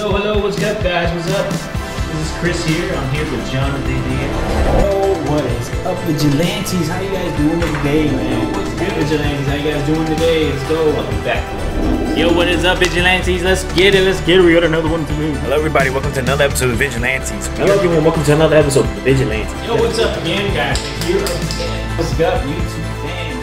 Hello, what's up guys, what's up? This is Chris here, I'm here with Jonathan here. Oh, what is up, Vigilantes? How you guys doing today, man? What's good, Vigilantes? How you guys doing today? Let's go. I'll be back. Yo, what is up, Vigilantes? Let's get it, We got another one to do. Hello everybody, welcome to another episode of Vigilantes. Hello everyone, welcome to another episode of Vigilantes. Yo, what's up again guys? Here again. What's up, YouTube fam?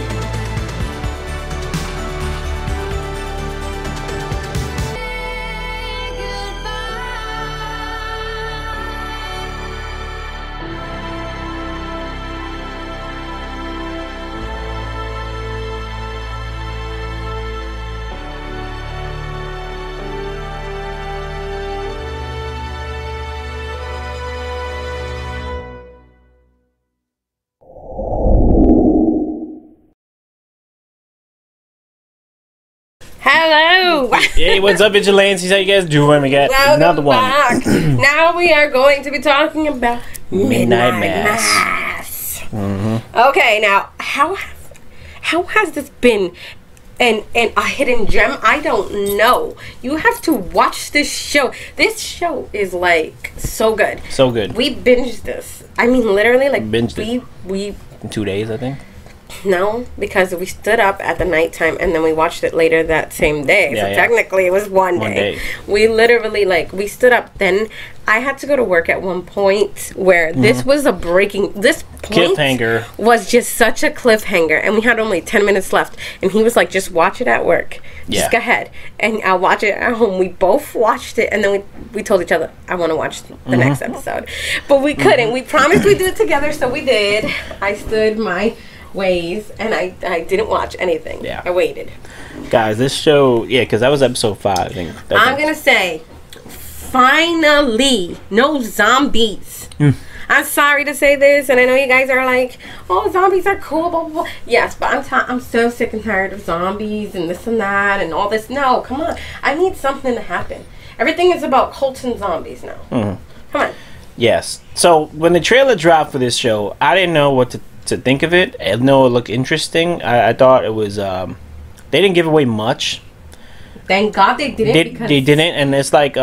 Hello! Hey, what's up, Vigilantes? How you guys doing? We got another one. Back. Now we are going to be talking about Midnightmass. Okay, now how has this been a hidden gem? I don't know. You have to watch this show. This show is like so good. So good. We binged this. I mean, literally, like Binged it. we In 2 days, I think. No, because we stood up at the nighttime and then we watched it later that same day. Yeah, so yeah. technically it was one day. We literally, we stood up. Then I had to go to work at one point where this was a this point Cliffhanger. was just such a cliffhanger. And we had only 10 minutes left. And he was like, just watch it at work. Just go ahead. And I'll watch it at home. We both watched it. And then we told each other, I want to watch the next episode. But we couldn't. We promised we'd do it together, so we did. I stood my ways and I didn't watch anything. Yeah, I waited. Guys, this show, because that was episode 5, I think. I'm gonna say, finally, no zombies. I'm sorry to say this, and I know you guys are like, oh, zombies are cool, blah, blah, blah. Yes, but I'm so sick and tired of zombies and this and that and all this. No, come on, I need something to happen. Everything is about cults and zombies now. Come on. Yes. So when the trailer dropped for this show, I didn't know what to think of it. I know it looked interesting. I thought it was they didn't give away much. Thank God they didn't. They didn't, and it's like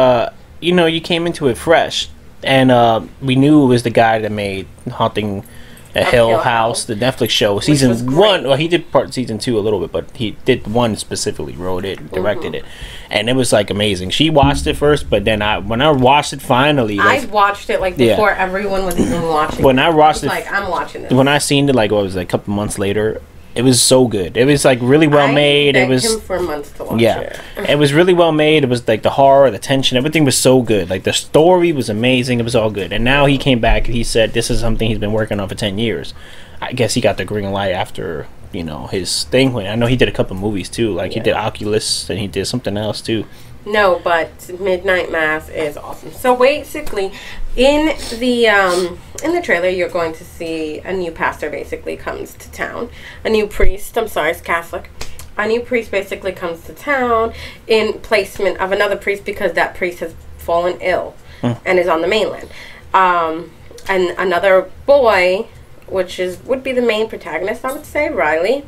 you came into it fresh, and we knew it was the guy that made Haunting a Hill House, the Netflix show, season 1. Well, he did season 2 a little bit, but he did 1 specifically, wrote it, directed it, and it was like amazing. She watched it first, but then when I watched it finally, I watched it before everyone was even watching. When I watched it, I'm watching this. When I seen it, a couple months later, it was so good. It was like really well made. It was him for months to watch it was really well made. It was like the horror, the tension, everything was so good. Like the story was amazing. It was all good. And now he came back and he said this is something he's been working on for 10 years. I guess he got the green light after his thing went. I know he did a couple movies too. Like he did Oculus and he did something else too. No, but Midnightmass is awesome. So basically, in the trailer, you're going to see a new pastor basically comes to town. A new priest, I'm sorry, it's Catholic. A new priest basically comes to town in placement of another priest because that priest has fallen ill and is on the mainland. And another boy, which would be the main protagonist, I would say, Riley.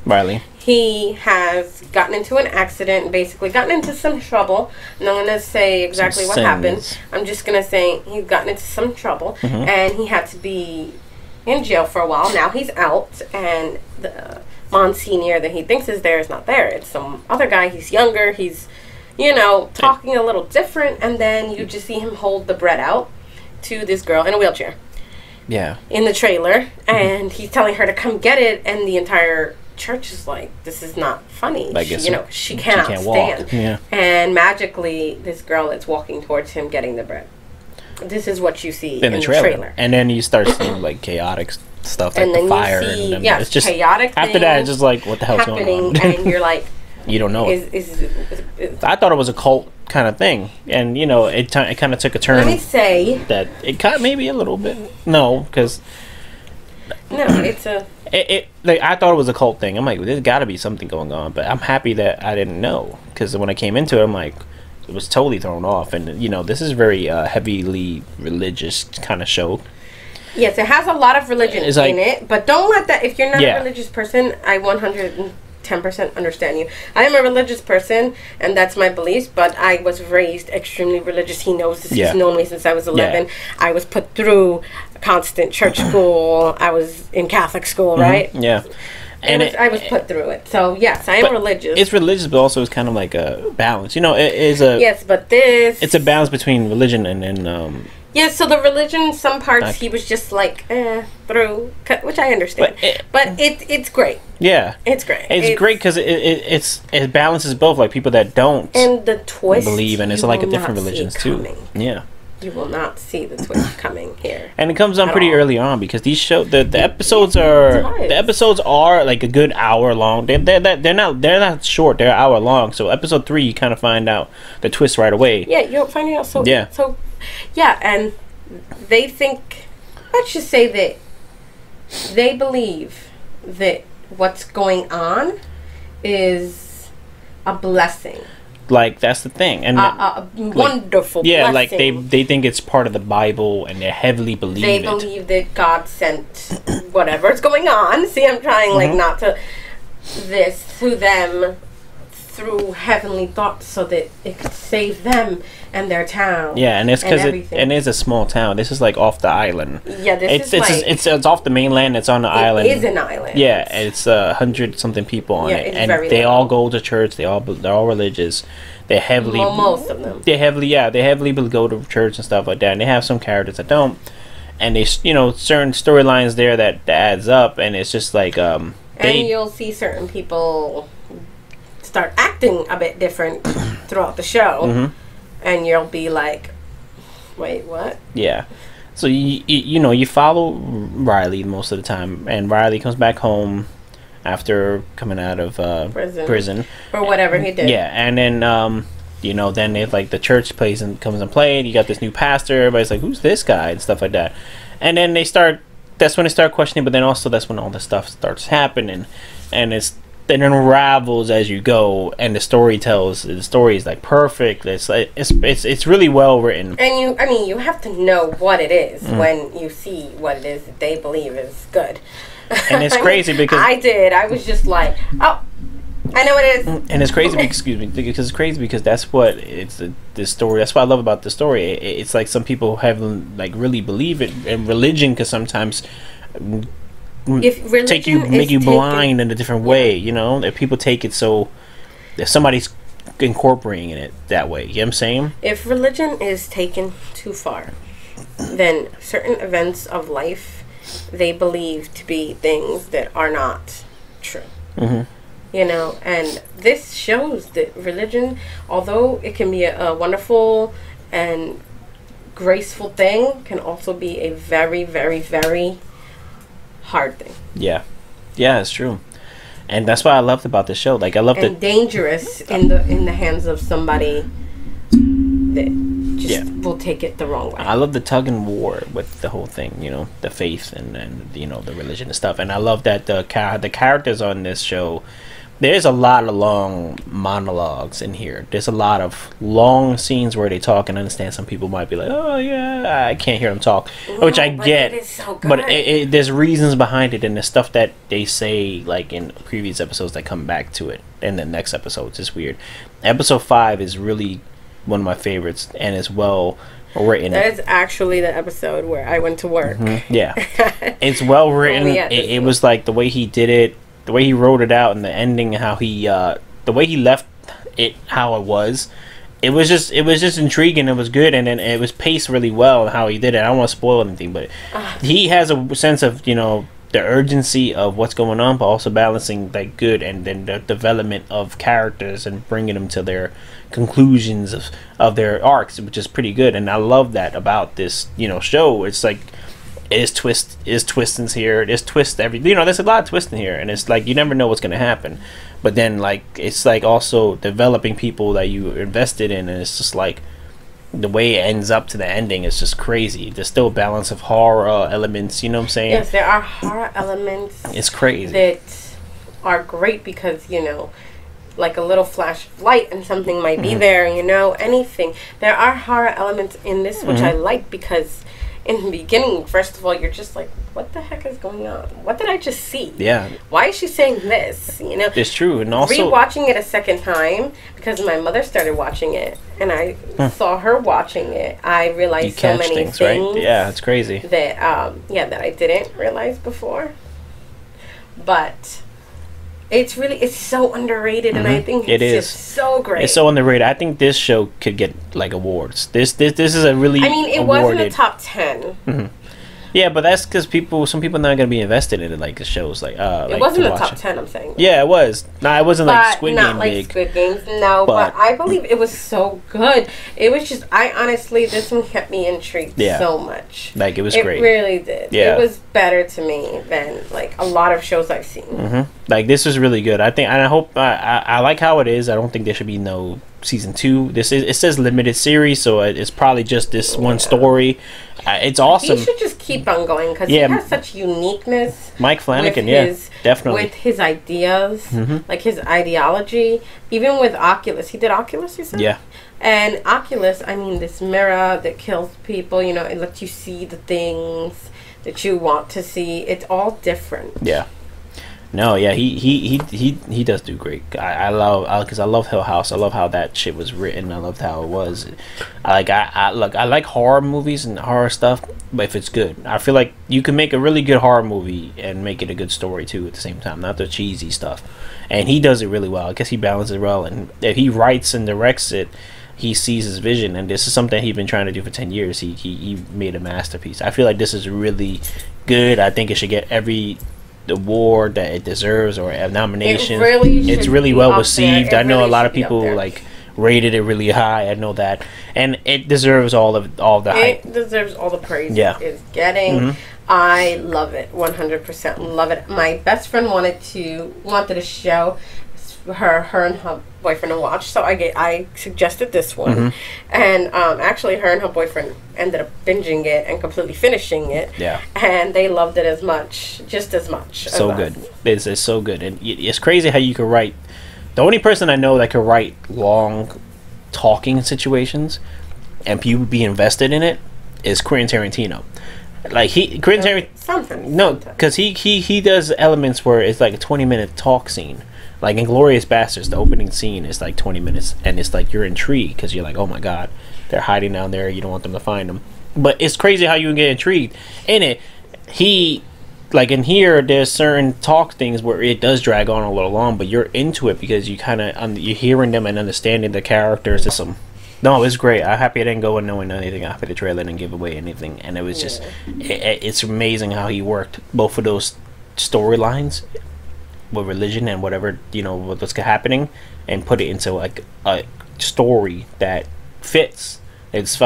He has gotten into an accident, basically gotten into some trouble. I'm not going to say exactly what happened. I'm just going to say he's gotten into some trouble, and he had to be in jail for a while. Now he's out, and the Monsignor that he thinks is there is not there. It's some other guy. He's younger. He's, talking a little different, and then you just see him hold the bread out to this girl in a wheelchair. Yeah. In the trailer, and he's telling her to come get it, and the entire church is like, this is not funny. She cannot stand. Walk. Yeah. And magically, this girl is walking towards him getting the bread. This is what you see in the trailer. And then you start seeing chaotic stuff, like the fire. And it's just chaotic. After that, it's just like, what the hell's going on? And you're like, you don't know. I thought it was a cult kind of thing, and it kind of took a turn. Let me say that it kind of maybe a little bit. No, because it's a. I thought it was a cult thing. I'm like, there's got to be something going on, but I'm happy that I didn't know, because when I came into it, I'm like, it was totally thrown off, and this is very heavily religious kind of show. Yes, it has a lot of religion in it, but don't let that. If you're not a religious person, I 110% 10% understand you. I am a religious person, and that's my beliefs, but I was raised extremely religious. He knows this. He's known me since I was 11. Yeah. I was put through constant church school. I was in Catholic school, right? Yeah. And I was put through it. So, yes, I am religious. It's religious, but also it's kind of like a balance. You know, it is a... Yes, but this... It's a balance between religion and yeah, so the religion, some parts he was just like, through, which I understand. But it's great. Yeah. It's great. It's great because it balances both, like people that don't and the twist believe, and it's like a different religions too. Yeah. You will not see the twist coming here. And it comes on pretty early on because these the episodes are like a good hour long. They're not short. They're an hour long. So episode 3, you kind of find out the twist right away. Yeah, you'll find out. So yeah, and they think, let's just say that they believe that what's going on is a blessing. Like, that's the thing. And a wonderful blessing. Yeah, like they think it's part of the Bible, and they heavily believe it. They believe that God sent whatever's going on. See, I'm trying like not to this to them through heavenly thoughts so that it could save them and their town. Yeah, and it's because it's a small town. This is like off the island. Yeah, it's off the mainland. It's on the island. It is an island. Yeah, it's 100-something people on it, and they all go to church. They're all religious. They heavily most of them. They heavily go to church and stuff like that. And they have some characters that don't, and they certain storylines there that adds up, and it's just like and you'll see certain people start acting a bit different throughout the show, and you'll be like, wait, what? Yeah. So you follow Riley most of the time, and Riley comes back home after coming out of prison or whatever he did. Yeah, and then then they like the church plays and comes and play, and you got this new pastor. Everybody's like, who's this guy and stuff like that, and then that's when they start questioning, but then also that's when all this stuff starts happening, and it unravels as you go, and the story is like perfect. It's really well written, and you have to know what it is when you see what it is that they believe is good. And it's crazy because I was just like, oh, I know what it is. And it's crazy because it's crazy because that's what this story. That's what I love about the story. It's like some people have like really believe it in religion, because sometimes make you blind in a different way. If people take it so if somebody's incorporating it that way, you know what I'm saying? If religion is taken too far, then certain events of life they believe to be things that are not true. And this shows that religion, although it can be a wonderful and graceful thing, can also be a very, very, very hard thing. Yeah, it's true, and that's what I loved about the show. Like, I loved it. Dangerous in the hands of somebody that just will take it the wrong way. I love the tug and war with the whole thing. The faith and the religion and stuff. And I love that the characters on this show. There's a lot of long monologues in here. There's a lot of long scenes where they talk, and I understand some people might be like, oh yeah, I can't hear them talk, which I get. It is so good. But there's reasons behind it, and the stuff that they say like in previous episodes that come back to it in the next episodes is weird. Episode 5 is really one of my favorites, and it's well written. That is actually the episode where I went to work. Yeah. It's well written. It was like the way he did it, the way he wrote it out, and the ending, how he the way he left it, how it was just intriguing. It was good, and then it was paced really well how he did it. I don't want to spoil anything, but he has a sense of the urgency of what's going on, but also balancing like good, and then the development of characters and bringing them to their conclusions of their arcs, which is pretty good. And I love that about this show. It's like is twistings here. There's twist there's a lot of twist in here, and it's like you never know what's gonna happen. But then like it's like also developing people that you invested in, and it's just like the way it ends up to the ending is just crazy. There's still a balance of horror elements, you know what I'm saying? Yes, there are horror elements. It's crazy. That are great because, like a little flash of light and something might be there, anything. There are horror elements in this, which I like because in the beginning, first of all, you're just like, what the heck is going on? What did I just see? Yeah. Why is she saying this? You know, it's true. And also rewatching it a second time because my mother started watching it, and I saw her watching it. I realized so many things, right? Yeah, it's crazy. That that I didn't realize before. But it's so underrated, and I think it's just so great. It's so underrated. I think this show could get like awards. This is a really. I mean, it wasn't a top 10. Mm-hmm. Yeah, but that's because some people not gonna be invested in it. Like the shows, like it wasn't a top 10. I'm saying. Yeah, it was. Nah, it wasn't like Squid Game like big. Squid Games, no. But I believe it was so good. It was just, I honestly, this one kept me intrigued so much. Like it was great. It really did. Yeah. It was better to me than like a lot of shows I've seen. Mm-hmm. Like this was really good. I think, and I hope. I like how it is. I don't think there should be no season 2. It says limited series, so it's probably just this one story. It's awesome. He should just keep on going because he has such uniqueness. Mike Flanagan, definitely with his ideas, like his ideology. Even with Oculus, he did Oculus. You said, yeah. And Oculus, I mean, this mirror that kills people. You know, it lets you see the things that you want to see. It's all different. Yeah. No, yeah, he does do great. I love Hill House. I love how that shit was written. I loved how it was. I like horror movies and horror stuff, but if it's good, I feel like you can make a really good horror movie and make it a good story too at the same time, not the cheesy stuff. And he does it really well. I guess he balances it well, and if he writes and directs it, he sees his vision, and this is something he's been trying to do for 10 years. He made a masterpiece. I feel like this is really good. I think it should get every award that it deserves or a nomination. It's really well received. I know a lot of people like rated it really high. I know that, and it deserves all the hype. It deserves all the praise it's getting. I love it, 100% love it. My best friend wanted a show her and her boyfriend to watch, so I suggested this one, and actually her and her boyfriend ended up binging it and completely finishing it. Yeah, and they loved it just as much. So good. It's so good, and it's crazy how you can write. The only person I know that can write long talking situations and people be invested in it is Quentin Tarantino. Like Quentin Tarantino. No, because he does elements where it's like a 20-minute talk scene. Like in Glorious Bastards, the opening scene is like 20 minutes, and it's like you're intrigued because you're like, oh my god, they're hiding down there. You don't want them to find them. But it's crazy how you can get intrigued in it. Like in here, there's certain talk things where it does drag on a little long, but you're into it because you kind of you're hearing them and understanding the characters. No, it's great. I'm happy I didn't go in knowing anything. I'm happy the trailer didn't give away anything, and it was just it's amazing how he worked both of those storylines with religion and whatever, you know, what's happening, and put it into like a story that fits. It's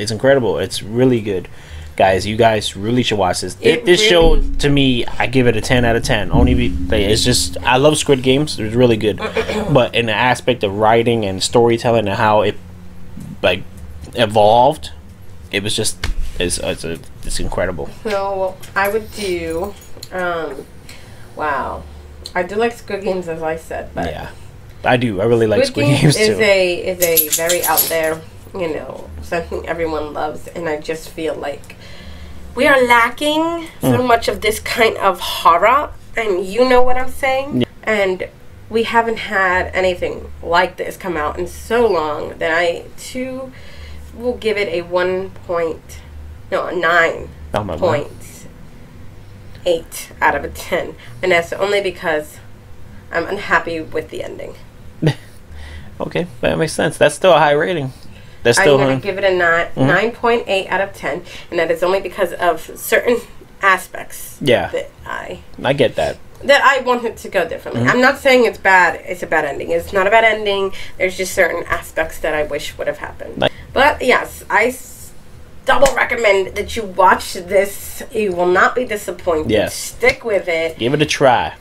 incredible. It's really good, guys. You guys really should watch this. This show, to me, I give it a 10 out of 10. It's just, I love Squid Games. It was really good, but in the aspect of writing and storytelling and how it like evolved, it was just it's incredible. So I would do wow. I do like Squid Games, as I said, but yeah, I do. I really like Squid Games too. Is a very out there, you know, something everyone loves, and I just feel like we are lacking so much of this kind of horror, and you know what I'm saying. Yeah. And we haven't had anything like this come out in so long that I too will give it a 9.8 out of a 10, and that's only because I'm unhappy with the ending. Okay, that makes sense. That's still a high rating. I'm going to give it a 9.8 out of 10, and that is only because of certain aspects. Yeah, that I get that. That I wanted to go differently. I'm not saying it's bad. It's a bad ending. It's not a bad ending. There's just certain aspects that I wish would have happened. But yes, I double recommend that you watch this. You will not be disappointed. Yes. Stick with it. Give it a try.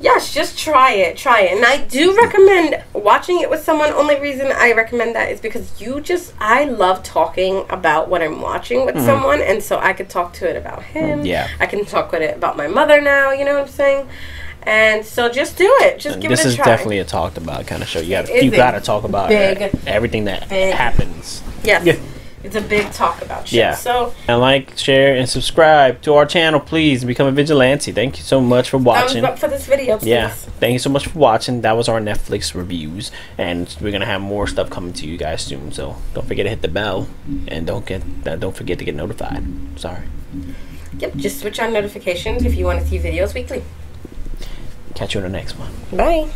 Yes, just try it. And I do recommend watching it with someone. Only reason I recommend that is because I love talking about what I'm watching with someone, and so I could talk to it about him. Yeah. I can talk with it about my mother now, you know what I'm saying? And so just do it. Just give it a try. This is definitely a talked about kind of show. You got to talk about everything that happens. Yes. It's a big talk about show. Yeah. So and like, share, and subscribe to our channel, please. Become a vigilante. Thank you so much for watching. thumbs up for this video, please. Yeah, thank you so much for watching. That was our Netflix reviews, and we're gonna have more stuff coming to you guys soon. So don't forget to hit the bell, and don't forget to get notified. Sorry. Yep, just switch on notifications if you want to see videos weekly. Catch you in the next one. Bye.